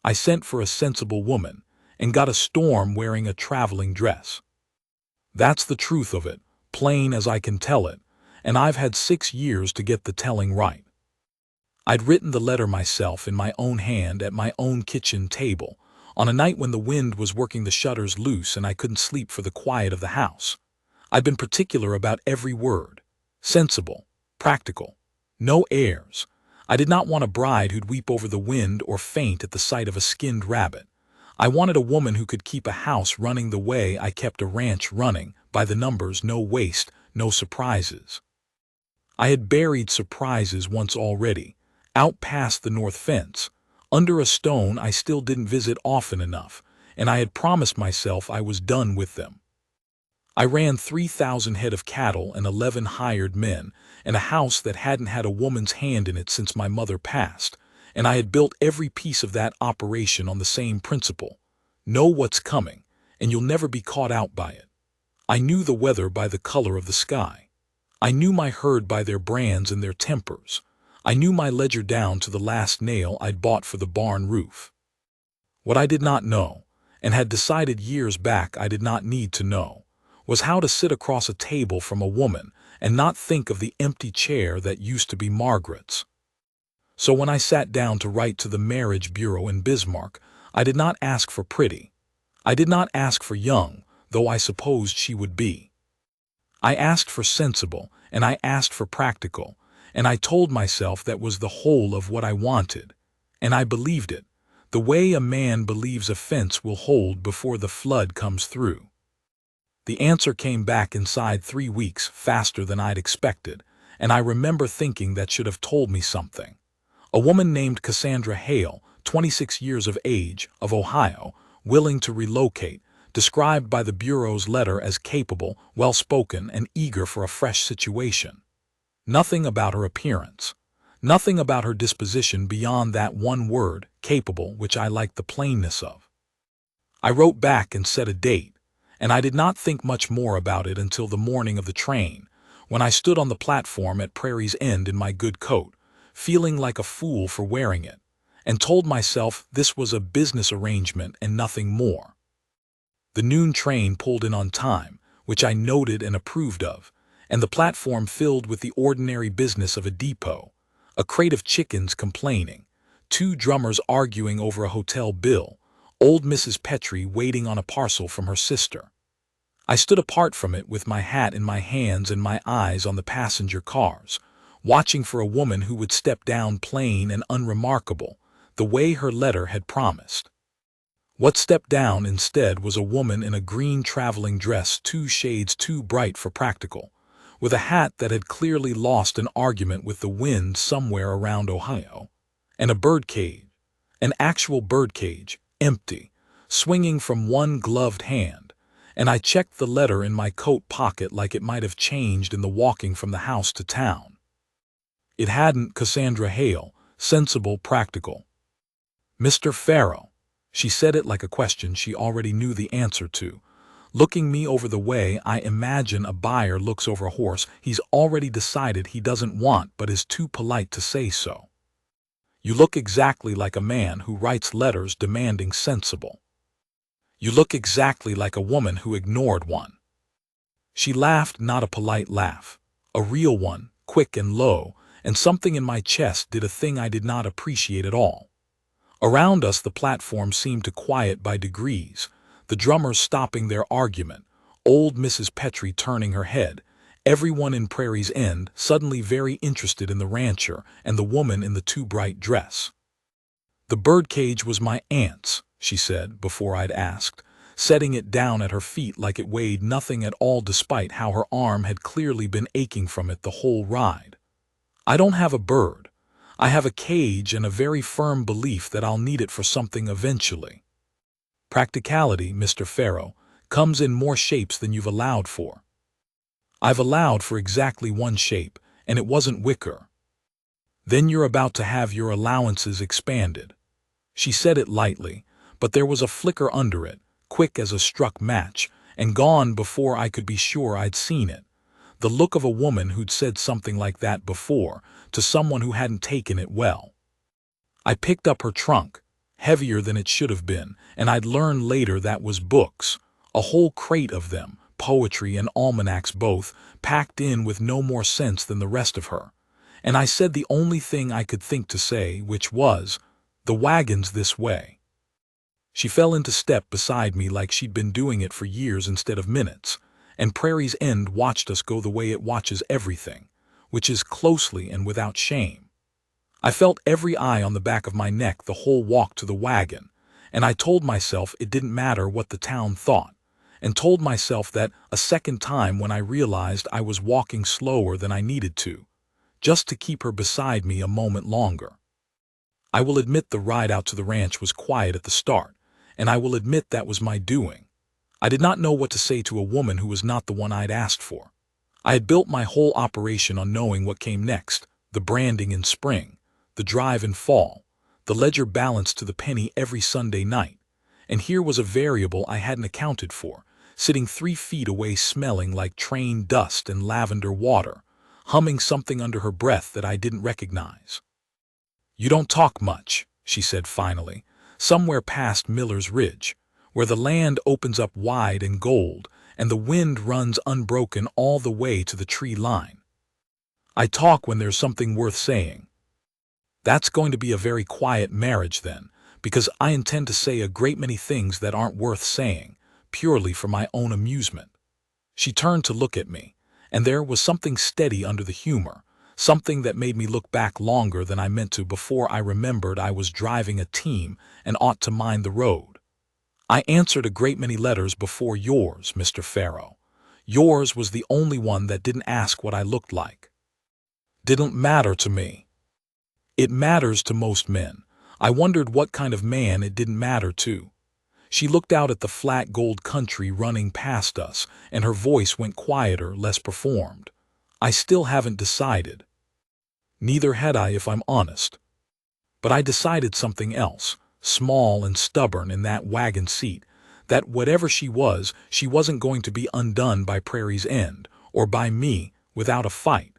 I sent for a sensible woman and got a storm wearing a traveling dress. That's the truth of it, plain as I can tell it, and I've had 6 years to get the telling right. I'd written the letter myself in my own hand at my own kitchen table, on a night when the wind was working the shutters loose and I couldn't sleep for the quiet of the house. I'd been particular about every word. Sensible, practical, no airs. I did not want a bride who'd weep over the wind or faint at the sight of a skinned rabbit. I wanted a woman who could keep a house running the way I kept a ranch running, by the numbers, no waste, no surprises. I had buried surprises once already, out past the north fence, under a stone I still didn't visit often enough, and I had promised myself I was done with them. I ran 3,000 head of cattle and 11 hired men, and a house that hadn't had a woman's hand in it since my mother passed, and I had built every piece of that operation on the same principle. Know what's coming, and you'll never be caught out by it. I knew the weather by the color of the sky. I knew my herd by their brands and their tempers. I knew my ledger down to the last nail I'd bought for the barn roof. What I did not know, and had decided years back I did not need to know, was how to sit across a table from a woman and not think of the empty chair that used to be Margaret's. So when I sat down to write to the Marriage Bureau in Bismarck, I did not ask for pretty. I did not ask for young, though I supposed she would be. I asked for sensible, and I asked for practical, and I told myself that was the whole of what I wanted. And I believed it, the way a man believes a fence will hold before the flood comes through. The answer came back inside 3 weeks, faster than I'd expected, and I remember thinking that should have told me something. A woman named Cassandra Hale, 26 years of age, of Ohio, willing to relocate, described by the Bureau's letter as capable, well-spoken, and eager for a fresh situation. Nothing about her appearance, nothing about her disposition beyond that one word, capable, which I liked the plainness of. I wrote back and set a date, and I did not think much more about it until the morning of the train, when I stood on the platform at Prairie's End in my good coat, feeling like a fool for wearing it, and told myself this was a business arrangement and nothing more. The noon train pulled in on time, which I noted and approved of, and the platform filled with the ordinary business of a depot, a crate of chickens complaining, 2 drummers arguing over a hotel bill, old Mrs. Petrie waiting on a parcel from her sister. I stood apart from it with my hat in my hands and my eyes on the passenger cars, watching for a woman who would step down plain and unremarkable, the way her letter had promised. What stepped down instead was a woman in a green traveling dress 2 shades too bright for practical, with a hat that had clearly lost an argument with the wind somewhere around Ohio, and a birdcage, an actual birdcage, empty, swinging from one gloved hand, and I checked the letter in my coat pocket like it might have changed in the walking from the house to town. It hadn't Cassandra Hale, sensible, practical. Mr. Farrow, she said it like a question she already knew the answer to, looking me over the way I imagine a buyer looks over a horse he's already decided he doesn't want but is too polite to say so. You look exactly like a man who writes letters demanding sensible. You look exactly like a woman who ignored one. She laughed, not a polite laugh, a real one, quick and low, and something in my chest did a thing I did not appreciate at all. Around us the platform seemed to quiet by degrees, the drummers stopping their argument, old Mrs. Petrie turning her head, everyone in Prairie's End suddenly very interested in the rancher and the woman in the too bright dress. The birdcage was my aunt's, she said before I'd asked, setting it down at her feet like it weighed nothing at all despite how her arm had clearly been aching from it the whole ride. I don't have a bird. I have a cage and a very firm belief that I'll need it for something eventually. Practicality, Mr. Farrow, comes in more shapes than you've allowed for. I've allowed for exactly one shape, and it wasn't wicker. Then you're about to have your allowances expanded. She said it lightly, but there was a flicker under it, quick as a struck match, and gone before I could be sure I'd seen it. The look of a woman who'd said something like that before, to someone who hadn't taken it well. I picked up her trunk, heavier than it should have been, and I'd learned later that was books, a whole crate of them, poetry and almanacs both, packed in with no more sense than the rest of her. And I said the only thing I could think to say, which was, "The wagon's this way." She fell into step beside me like she'd been doing it for years instead of minutes, and Prairie's End watched us go the way it watches everything, which is closely and without shame. I felt every eye on the back of my neck the whole walk to the wagon, and I told myself it didn't matter what the town thought, and told myself that a second time when I realized I was walking slower than I needed to, just to keep her beside me a moment longer. I will admit the ride out to the ranch was quiet at the start, and I will admit that was my doing. I did not know what to say to a woman who was not the one I'd asked for. I had built my whole operation on knowing what came next, the branding in spring, the drive in fall, the ledger balanced to the penny every Sunday night, and here was a variable I hadn't accounted for, sitting 3 feet away smelling like train dust and lavender water, humming something under her breath that I didn't recognize. "You don't talk much," she said finally, somewhere past Miller's Ridge, where the land opens up wide and gold, and the wind runs unbroken all the way to the tree line. "I talk when there's something worth saying." "That's going to be a very quiet marriage then, because I intend to say a great many things that aren't worth saying, purely for my own amusement." She turned to look at me, and there was something steady under the humor, something that made me look back longer than I meant to before I remembered I was driving a team and ought to mind the road. "I answered a great many letters before yours, Mr. Farrow. Yours was the only one that didn't ask what I looked like." "Didn't matter to me." "It matters to most men. I wondered what kind of man it didn't matter to." She looked out at the flat gold country running past us, and her voice went quieter, less performed. "I still haven't decided." Neither had I, if I'm honest. But I decided something else, small and stubborn in that wagon seat, that whatever she wasn't going to be undone by Prairie's End, or by me, without a fight.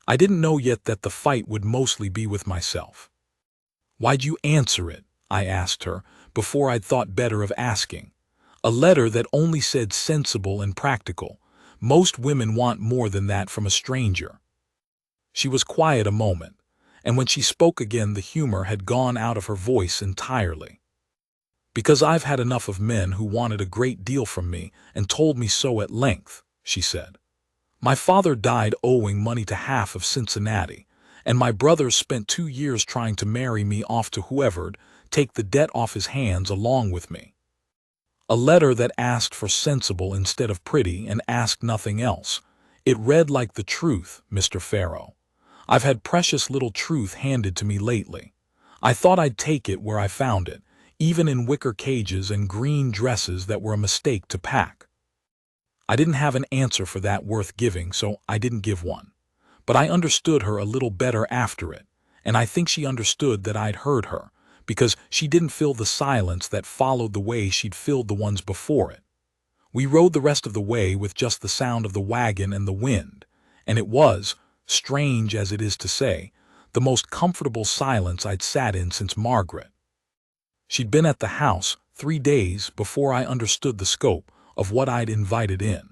I didn't know yet that the fight would mostly be with myself. "Why'd you answer it?" I asked her, before I'd thought better of asking. A letter that only said sensible and practical. Most women want more than that from a stranger. She was quiet a moment, and when she spoke again the humor had gone out of her voice entirely. "Because I've had enough of men who wanted a great deal from me and told me so at length," she said. "My father died owing money to half of Cincinnati, and my brothers spent 2 years trying to marry me off to whoever'd take the debt off his hands along with me." A letter that asked for sensible instead of pretty and asked nothing else. It read like the truth, Mr. Farrow. I've had precious little truth handed to me lately. I thought I'd take it where I found it, even in wicker cages and green dresses that were a mistake to pack. I didn't have an answer for that worth giving, so I didn't give one. But I understood her a little better after it, and I think she understood that I'd heard her, because she didn't fill the silence that followed the way she'd filled the ones before it. We rode the rest of the way with just the sound of the wagon and the wind, and it was, strange as it is to say, the most comfortable silence I'd sat in since Margaret. She'd been at the house 3 days before I understood the scope of what I'd invited in.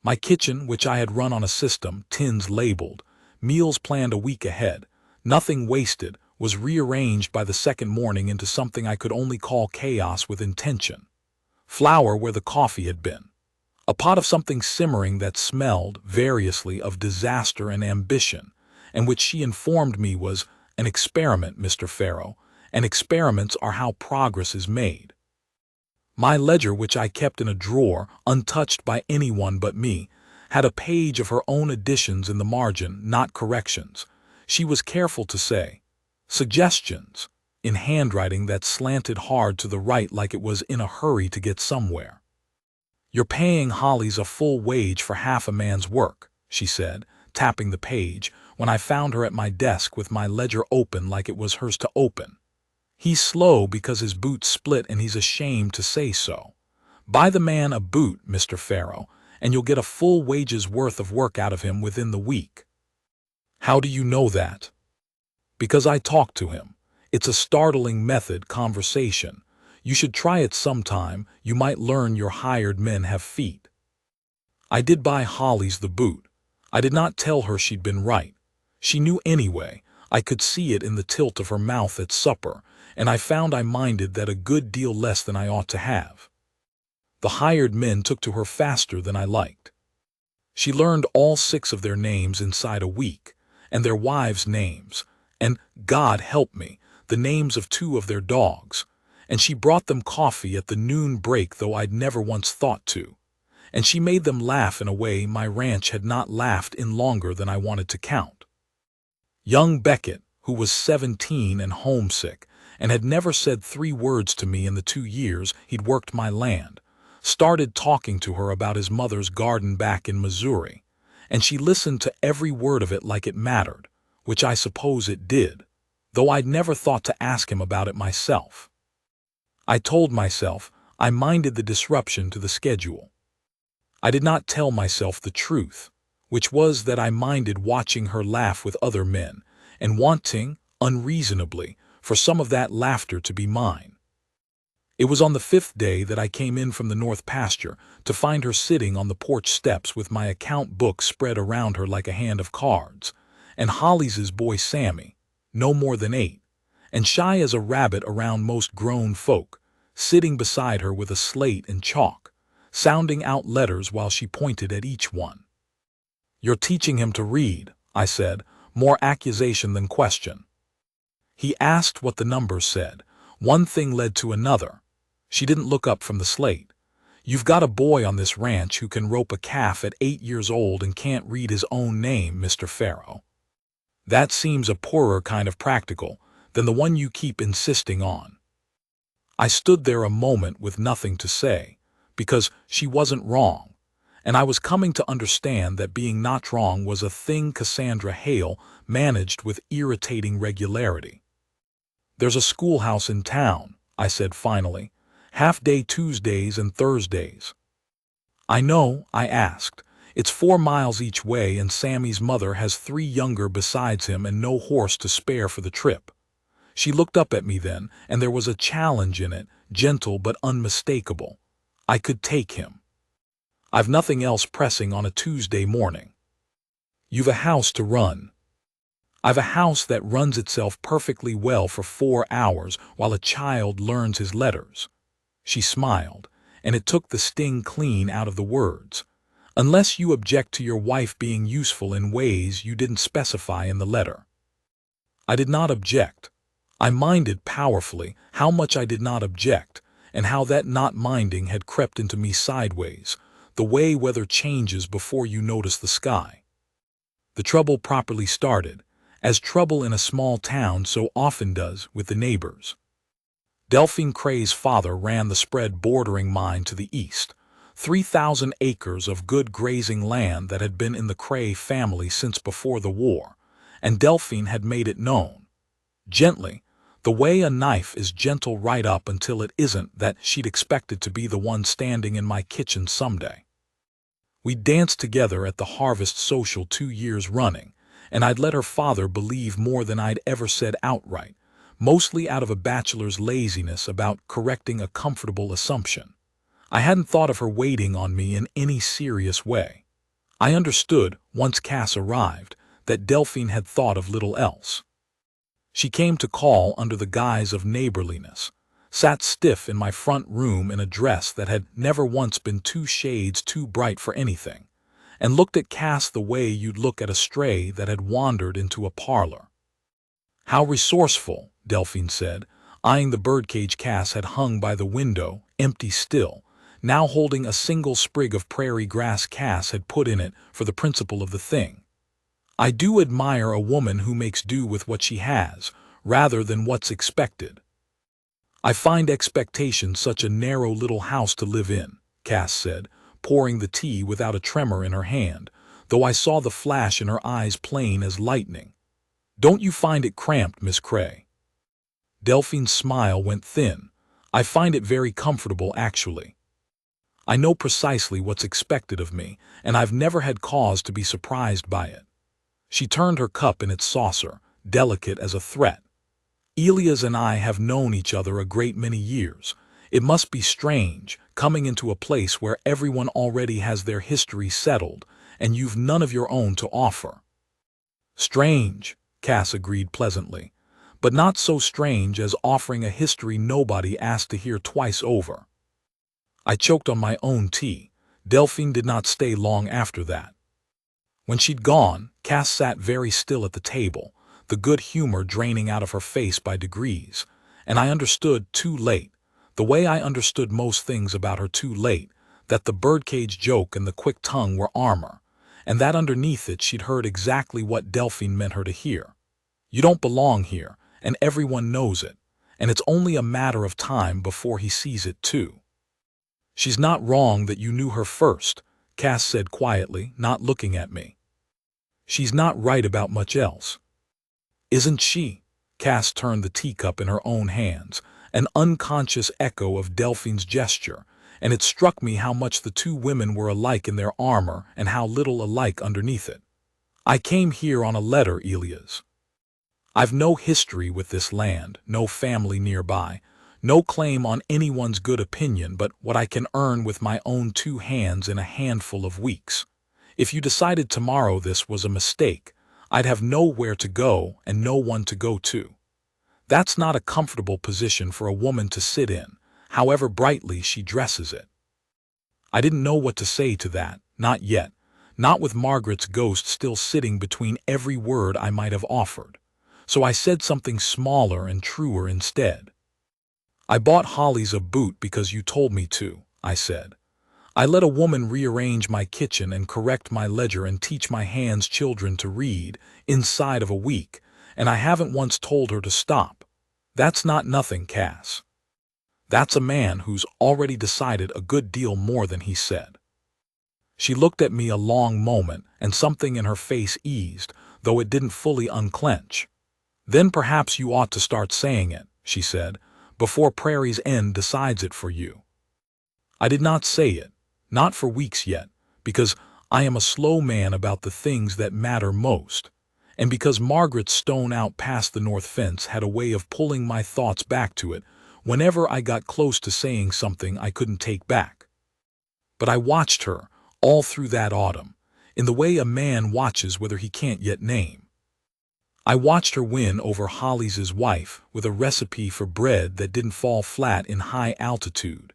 My kitchen, which I had run on a system, tins labeled, meals planned a week ahead, nothing wasted, was rearranged by the second morning into something I could only call chaos with intention. Flour where the coffee had been. A pot of something simmering that smelled, variously, of disaster and ambition, and which she informed me was an experiment, Mr. Farrow, and experiments are how progress is made. My ledger, which I kept in a drawer, untouched by anyone but me, had a page of her own additions in the margin, not corrections. She was careful to say, suggestions, in handwriting that slanted hard to the right like it was in a hurry to get somewhere. "You're paying Holly's a full wage for half a man's work," she said, tapping the page, when I found her at my desk with my ledger open like it was hers to open. "He's slow because his boot's split and he's ashamed to say so. Buy the man a boot, Mr. Farrow, and you'll get a full wage's worth of work out of him within the week." "How do you know that?" "Because I talked to him. It's a startling method conversation. You should try it sometime. You might learn your hired men have feet. I did buy Holly's the boot. I did not tell her she'd been right. She knew anyway. I could see it in the tilt of her mouth at supper, and I found I minded that a good deal less than I ought to have. The hired men took to her faster than I liked. She learned all 6 of their names inside a week, and their wives' names, and, God help me, the names of 2 of their dogs, and she brought them coffee at the noon break, though I'd never once thought to, and she made them laugh in a way my ranch had not laughed in longer than I wanted to count. Young Beckett, who was 17 and homesick, and had never said 3 words to me in the 2 years he'd worked my land, started talking to her about his mother's garden back in Missouri, and she listened to every word of it like it mattered, which I suppose it did, though I'd never thought to ask him about it myself. I told myself I minded the disruption to the schedule. I did not tell myself the truth, which was that I minded watching her laugh with other men, and wanting, unreasonably, for some of that laughter to be mine. It was on the 5th day that I came in from the north pasture to find her sitting on the porch steps with my account book spread around her like a hand of cards, and Holly's boy Sammy, no more than 8, and shy as a rabbit around most grown folk, sitting beside her with a slate and chalk, sounding out letters while she pointed at each one. "You're teaching him to read," I said, more accusation than question. He asked what the numbers said. One thing led to another. She didn't look up from the slate. "You've got a boy on this ranch who can rope a calf at 8 years old and can't read his own name, Mr. Farrow. That seems a poorer kind of practical than the one you keep insisting on." I stood there a moment with nothing to say, because she wasn't wrong, and I was coming to understand that being not wrong was a thing Cassandra Hale managed with irritating regularity. "There's a schoolhouse in town," I said finally, "half-day Tuesdays and Thursdays." "I know," I asked. "It's 4 miles each way, and Sammy's mother has 3 younger besides him and no horse to spare for the trip." She looked up at me then, and there was a challenge in it, gentle but unmistakable. I could take him. "I've nothing else pressing on a Tuesday morning." "You've a house to run." "I've a house that runs itself perfectly well for 4 hours while a child learns his letters." She smiled, and it took the sting clean out of the words. "Unless you object to your wife being useful in ways you didn't specify in the letter." I did not object. I minded powerfully how much I did not object, and how that not minding had crept into me sideways, the way weather changes before you notice the sky. The trouble properly started, as trouble in a small town so often does, with the neighbors. Delphine Cray's father ran the spread bordering mine to the east, 3,000 acres of good grazing land that had been in the Cray family since before the war, and Delphine had made it known, gently, the way a knife is gentle right up until it isn't, that she'd expected to be the one standing in my kitchen someday. We danced together at the harvest social 2 years running, and I'd let her father believe more than I'd ever said outright, mostly out of a bachelor's laziness about correcting a comfortable assumption. I hadn't thought of her waiting on me in any serious way. I understood, once Cass arrived, that Delphine had thought of little else. She came to call under the guise of neighborliness, sat stiff in my front room in a dress that had never once been 2 shades too bright for anything, and looked at Cass the way you'd look at a stray that had wandered into a parlor. "How resourceful," Delphine said, eyeing the birdcage Cass had hung by the window, empty still, now holding a single sprig of prairie grass Cass had put in it for the principle of the thing. "I do admire a woman who makes do with what she has, rather than what's expected." "I find expectation such a narrow little house to live in," Cass said, pouring the tea without a tremor in her hand, though I saw the flash in her eyes plain as lightning. "Don't you find it cramped, Miss Cray?" Delphine's smile went thin. "I find it very comfortable, actually. I know precisely what's expected of me, and I've never had cause to be surprised by it." She turned her cup in its saucer, delicate as a threat. Elias and I have known each other a great many years. It must be strange, coming into a place where everyone already has their history settled, and you've none of your own to offer." "Strange," Cass agreed pleasantly, "but not so strange as offering a history nobody asked to hear twice over." I choked on my own tea. Delphine did not stay long after that. When she'd gone, Cass sat very still at the table, the good humor draining out of her face by degrees, and I understood too late, the way I understood most things about her too late, that the birdcage joke and the quick tongue were armor, and that underneath it she'd heard exactly what Delphine meant her to hear. "You don't belong here, and everyone knows it, and it's only a matter of time before he sees it too." "She's not wrong that you knew her first," Cass said quietly, not looking at me. "She's not right about much else." "Isn't she?" Cass turned the teacup in her own hands, an unconscious echo of Delphine's gesture, and it struck me how much the two women were alike in their armor and how little alike underneath it. "I came here on a letter, Elias. I've no history with this land, no family nearby, no claim on anyone's good opinion but what I can earn with my own two hands in a handful of weeks. If you decided tomorrow this was a mistake, I'd have nowhere to go and no one to go to. That's not a comfortable position for a woman to sit in, however brightly she dresses it." I didn't know what to say to that, not yet, not with Margaret's ghost still sitting between every word I might have offered. So I said something smaller and truer instead. "I bought Holly's a boot because you told me to," I said. "I let a woman rearrange my kitchen and correct my ledger and teach my hands children to read inside of a week, and I haven't once told her to stop. That's not nothing, Cass. That's a man who's already decided a good deal more than he said." She looked at me a long moment, and something in her face eased, though it didn't fully unclench. "Then perhaps you ought to start saying it," she said, "before Prairie's End decides it for you." I did not say it, not for weeks yet, because I am a slow man about the things that matter most, and because Margaret's stone out past the north fence had a way of pulling my thoughts back to it whenever I got close to saying something I couldn't take back. But I watched her all through that autumn, in the way a man watches whether he can't yet name. I watched her win over Holly's wife with a recipe for bread that didn't fall flat in high altitude,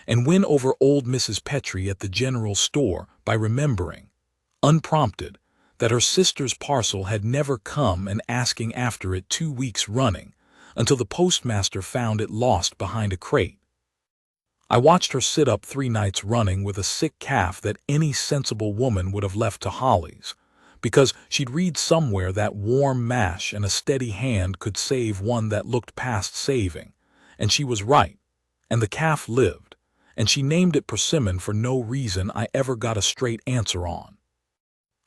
and win over old Mrs. Petrie at the general store by remembering, unprompted, that her sister's parcel had never come and asking after it 2 weeks running, until the postmaster found it lost behind a crate. I watched her sit up 3 nights running with a sick calf that any sensible woman would have left to Holly's, because she'd read somewhere that warm mash and a steady hand could save one that looked past saving, and she was right, and the calf lived, and she named it Persimmon for no reason I ever got a straight answer on.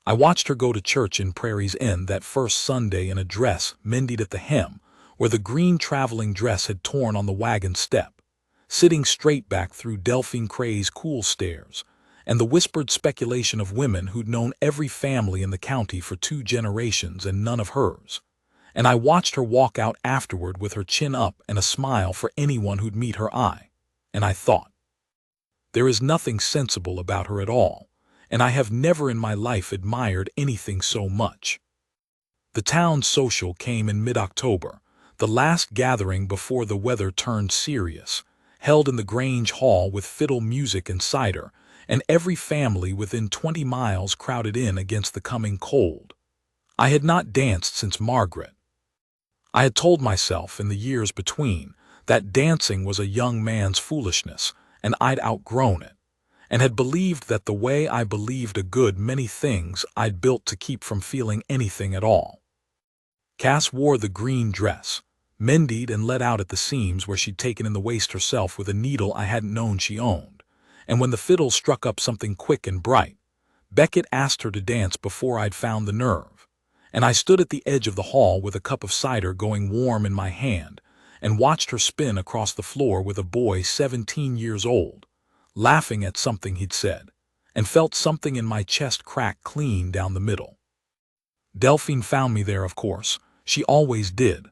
I watched her go to church in Prairie's End that first Sunday in a dress mended at the hem, where the green traveling dress had torn on the wagon step, sitting straight back through Delphine Cray's cool stares, and the whispered speculation of women who'd known every family in the county for 2 generations and none of hers. And I watched her walk out afterward with her chin up and a smile for anyone who'd meet her eye, and I thought, there is nothing sensible about her at all, and I have never in my life admired anything so much. The town social came in mid-October, the last gathering before the weather turned serious, held in the Grange Hall with fiddle music and cider, and every family within 20 miles crowded in against the coming cold. I had not danced since Margaret. I had told myself in the years between that dancing was a young man's foolishness, and I'd outgrown it, and had believed that the way I believed a good many things I'd built to keep from feeling anything at all. Cass wore the green dress, mended and let out at the seams where she'd taken in the waist herself with a needle I hadn't known she owned. And when the fiddle struck up something quick and bright, Beckett asked her to dance before I'd found the nerve, and I stood at the edge of the hall with a cup of cider going warm in my hand and watched her spin across the floor with a boy 17 years old, laughing at something he'd said, and felt something in my chest crack clean down the middle. Delphine found me there, of course. She always did.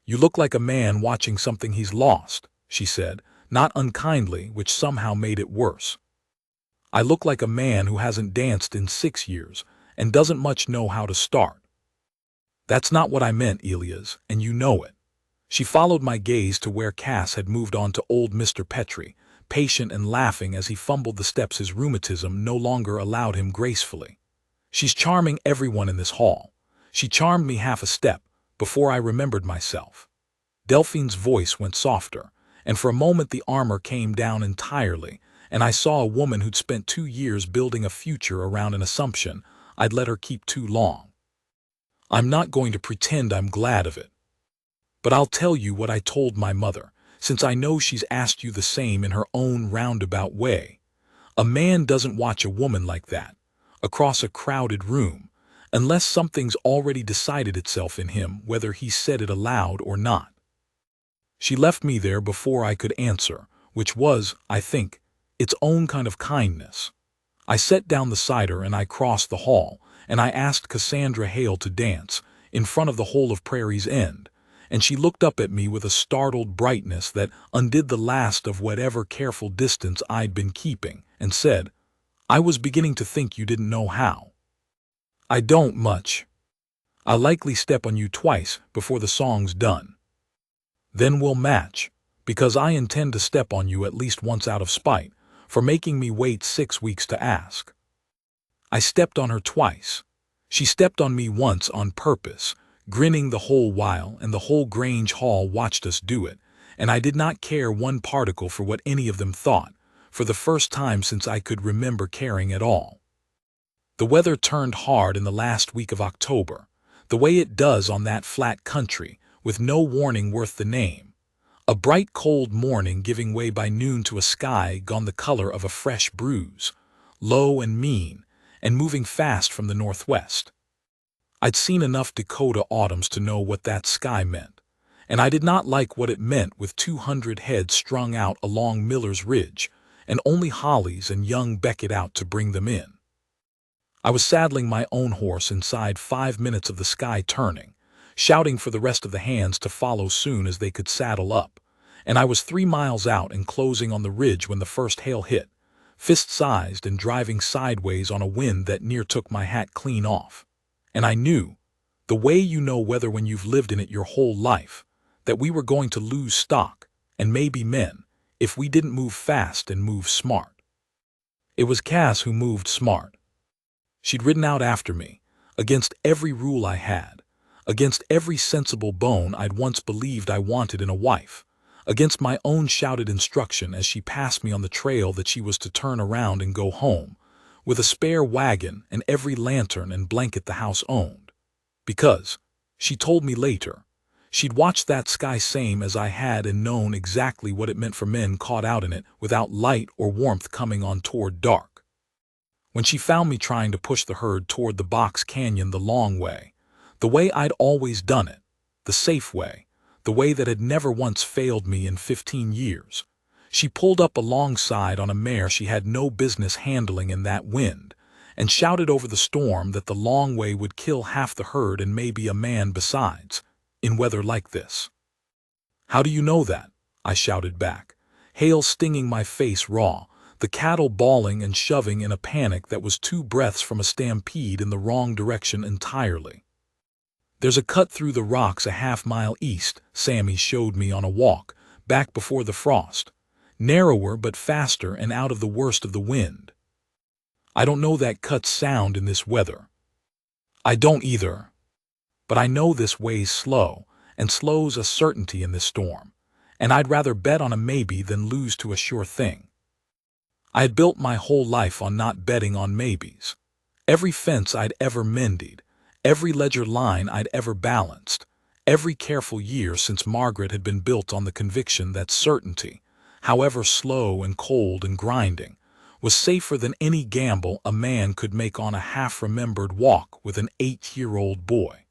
You look like a man watching something he's lost, she said, not unkindly, which somehow made it worse. I look like a man who hasn't danced in 6 years and doesn't much know how to start. That's not what I meant, Elias, and you know it. She followed my gaze to where Cass had moved on to old Mr. Petrie, patient and laughing as he fumbled the steps his rheumatism no longer allowed him gracefully. She's charming everyone in this hall. She charmed me half a step before I remembered myself. Delphine's voice went softer, and for a moment the armor came down entirely, and I saw a woman who'd spent 2 years building a future around an assumption I'd let her keep too long. I'm not going to pretend I'm glad of it. But I'll tell you what I told my mother, since I know she's asked you the same in her own roundabout way. A man doesn't watch a woman like that, across a crowded room, unless something's already decided itself in him, whether he said it aloud or not. She left me there before I could answer, which was, I think, its own kind of kindness. I set down the cider and I crossed the hall, and I asked Cassandra Hale to dance in front of the whole of Prairie's End, and she looked up at me with a startled brightness that undid the last of whatever careful distance I'd been keeping, and said, I was beginning to think you didn't know how. I don't much. I'll likely step on you twice before the song's done. Then we'll match, because I intend to step on you at least once out of spite, for making me wait 6 weeks to ask. I stepped on her twice. She stepped on me once on purpose, grinning the whole while, and the whole Grange Hall watched us do it, and I did not care one particle for what any of them thought, for the first time since I could remember caring at all. The weather turned hard in the last week of October, the way it does on that flat country, with no warning worth the name. A bright cold morning giving way by noon to a sky gone the color of a fresh bruise, low and mean, and moving fast from the northwest. I'd seen enough Dakota autumns to know what that sky meant, and I did not like what it meant with 200 heads strung out along Miller's Ridge, and only hollies and young Beckett out to bring them in. I was saddling my own horse inside 5 minutes of the sky turning, shouting for the rest of the hands to follow soon as they could saddle up, and I was 3 miles out and closing on the ridge when the first hail hit, fist-sized and driving sideways on a wind that near took my hat clean off. And I knew, the way you know weather when you've lived in it your whole life, that we were going to lose stock, and maybe men, if we didn't move fast and move smart. It was Cass who moved smart. She'd ridden out after me, against every rule I had, against every sensible bone I'd once believed I wanted in a wife, against my own shouted instruction as she passed me on the trail that she was to turn around and go home, with a spare wagon and every lantern and blanket the house owned. Because, she told me later, she'd watched that sky same as I had and known exactly what it meant for men caught out in it without light or warmth coming on toward dark. When she found me trying to push the herd toward the Box Canyon the long way, the way I'd always done it, the safe way, the way that had never once failed me in 15 years, she pulled up alongside on a mare she had no business handling in that wind, and shouted over the storm that the long way would kill half the herd and maybe a man besides, in weather like this. How do you know that? I shouted back, hail stinging my face raw, the cattle bawling and shoving in a panic that was 2 breaths from a stampede in the wrong direction entirely. There's a cut through the rocks a half-mile east, Sammy showed me on a walk, back before the frost. Narrower but faster and out of the worst of the wind. I don't know that cut's sound in this weather. I don't either. But I know this way's slow, and slow's a certainty in this storm, and I'd rather bet on a maybe than lose to a sure thing. I had built my whole life on not betting on maybes. Every fence I'd ever mended, every ledger line I'd ever balanced, every careful year since Margaret had been built on the conviction that certainty, however slow and cold and grinding, was safer than any gamble a man could make on a half-remembered walk with an 8-year-old boy.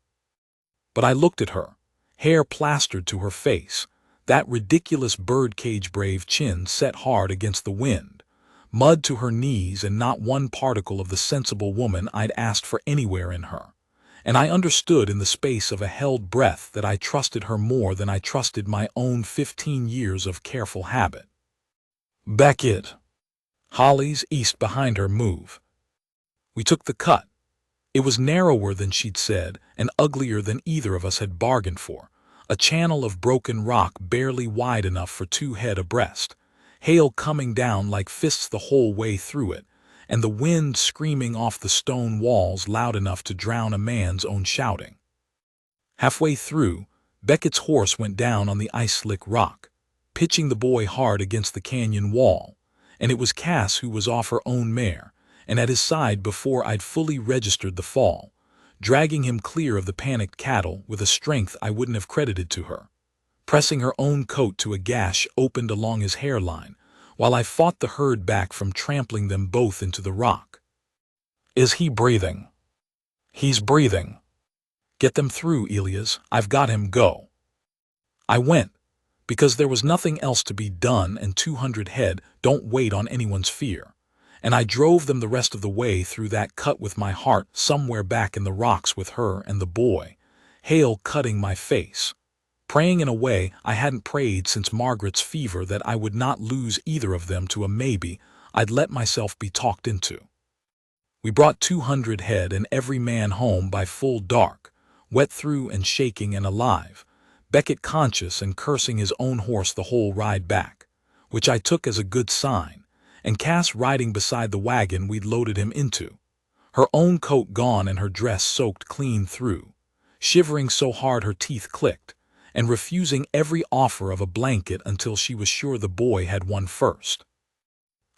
But I looked at her, hair plastered to her face, that ridiculous birdcage brave chin set hard against the wind, mud to her knees and not one particle of the sensible woman I'd asked for anywhere in her. and I understood in the space of a held breath that I trusted her more than I trusted my own 15 years of careful habit. Beckett. Holly's east behind her move. We took the cut. It was narrower than she'd said, and uglier than either of us had bargained for. A channel of broken rock barely wide enough for 2 head abreast, hail coming down like fists the whole way through it, and the wind screaming off the stone walls loud enough to drown a man's own shouting. Halfway through, Beckett's horse went down on the ice-slick rock, pitching the boy hard against the canyon wall, and it was Cass who was off her own mare, and at his side before I'd fully registered the fall, dragging him clear of the panicked cattle with a strength I wouldn't have credited to her, pressing her own coat to a gash opened along his hairline, while I fought the herd back from trampling them both into the rock. "Is he breathing?" "He's breathing." "Get them through, Elias. I've got him. Go." I went, because there was nothing else to be done, and 200 head don't wait on anyone's fear, and I drove them the rest of the way through that cut with my heart somewhere back in the rocks with her and the boy, hail cutting my face, praying in a way I hadn't prayed since Margaret's fever that I would not lose either of them to a maybe I'd let myself be talked into. We brought 200 head and every man home by full dark, wet through and shaking and alive, Beckett conscious and cursing his own horse the whole ride back, which I took as a good sign, and Cass riding beside the wagon we'd loaded him into, her own coat gone and her dress soaked clean through, shivering so hard her teeth clicked, and refusing every offer of a blanket until she was sure the boy had one first.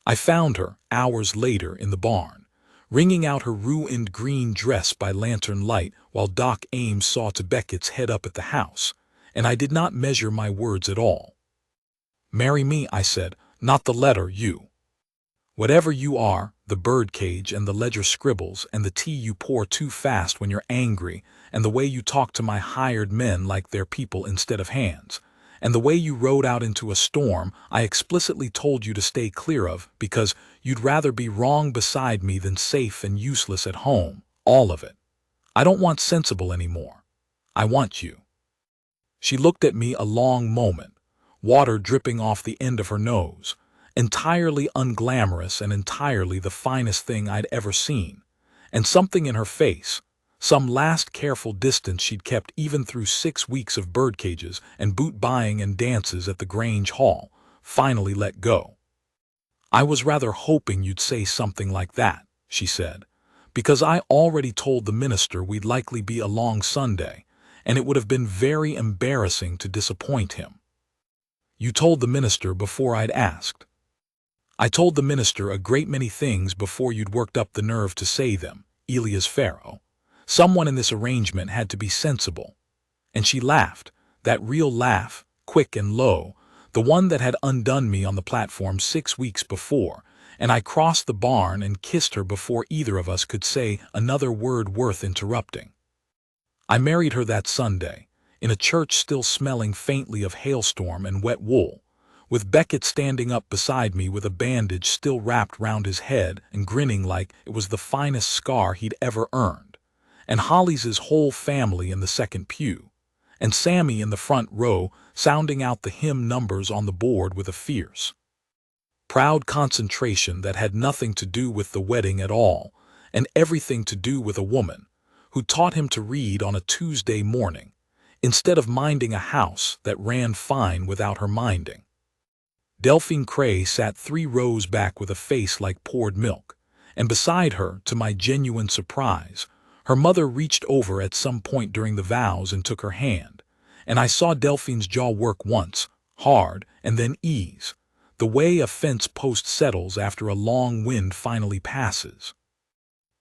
I found her, hours later, in the barn, wringing out her ruined green dress by lantern light while Doc Ames saw to Beckett's head up at the house, and I did not measure my words at all. "Marry me," I said, "not the letter, you. Whatever you are, the birdcage and the ledger scribbles and the tea you pour too fast when you're angry and the way you talk to my hired men like they're people instead of hands, and the way you rode out into a storm I explicitly told you to stay clear of because you'd rather be wrong beside me than safe and useless at home, all of it. I don't want sensible anymore. I want you." She looked at me a long moment, water dripping off the end of her nose, entirely unglamorous and entirely the finest thing I'd ever seen, and something in her face, some last careful distance she'd kept even through 6 weeks of birdcages and boot buying and dances at the Grange Hall, finally let go. "I was rather hoping you'd say something like that," she said, "because I already told the minister we'd likely be along Sunday, and it would have been very embarrassing to disappoint him." "You told the minister before I'd asked." "I told the minister a great many things before you'd worked up the nerve to say them, Elias Farrow. Someone in this arrangement had to be sensible." And she laughed, that real laugh, quick and low, the one that had undone me on the platform 6 weeks before, and I crossed the barn and kissed her before either of us could say another word worth interrupting. I married her that Sunday, in a church still smelling faintly of hailstorm and wet wool, with Beckett standing up beside me with a bandage still wrapped round his head and grinning like it was the finest scar he'd ever earned, and Holly's whole family in the second pew, and Sammy in the front row sounding out the hymn numbers on the board with a fierce, proud concentration that had nothing to do with the wedding at all, and everything to do with a woman who taught him to read on a Tuesday morning, instead of minding a house that ran fine without her minding. Delphine Cray sat 3 rows back with a face like poured milk, and beside her, to my genuine surprise, her mother reached over at some point during the vows and took her hand, and I saw Delphine's jaw work once, hard, and then ease, the way a fence post settles after a long wind finally passes.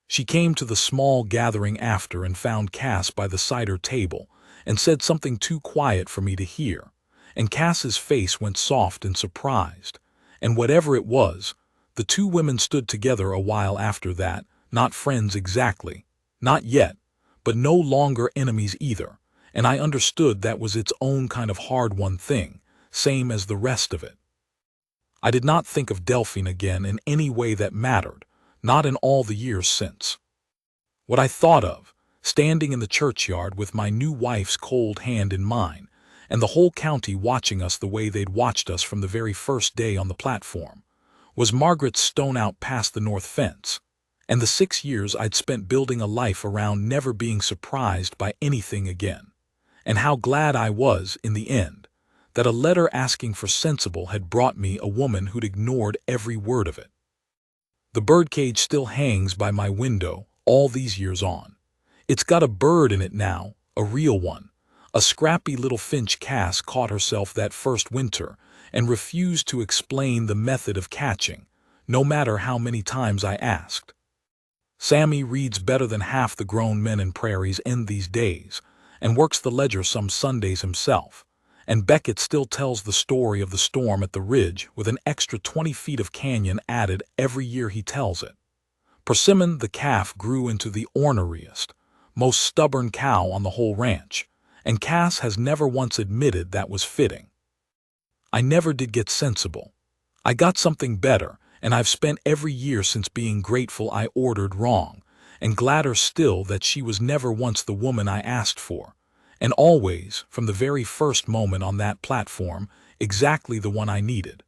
She came to the small gathering after and found Cass by the cider table and said something too quiet for me to hear, and Cass's face went soft and surprised, and whatever it was, the 2 women stood together a while after that, not friends exactly, not yet, but no longer enemies either, and I understood that was its own kind of hard-won thing, same as the rest of it. I did not think of Delphine again in any way that mattered, not in all the years since. What I thought of, standing in the churchyard with my new wife's cold hand in mine, and the whole county watching us the way they'd watched us from the very first day on the platform, was Margaret's stone out past the north fence, and the 6 years I'd spent building a life around never being surprised by anything again. And how glad I was, in the end, that a letter asking for Sensible had brought me a woman who'd ignored every word of it. The birdcage still hangs by my window all these years on. It's got a bird in it now, a real one. A scrappy little finch Cass caught herself that first winter and refused to explain the method of catching, no matter how many times I asked. Sammy reads better than half the grown men in Prairie's End these days and works the ledger some Sundays himself, and Beckett still tells the story of the storm at the ridge with an extra 20 feet of canyon added every year he tells it. Persimmon the calf grew into the orneriest, most stubborn cow on the whole ranch, and Cass has never once admitted that was fitting. I never did get Sensible. I got something better, and I've spent every year since being grateful I ordered wrong, and gladder still that she was never once the woman I asked for, and always, from the very first moment on that platform, exactly the one I needed.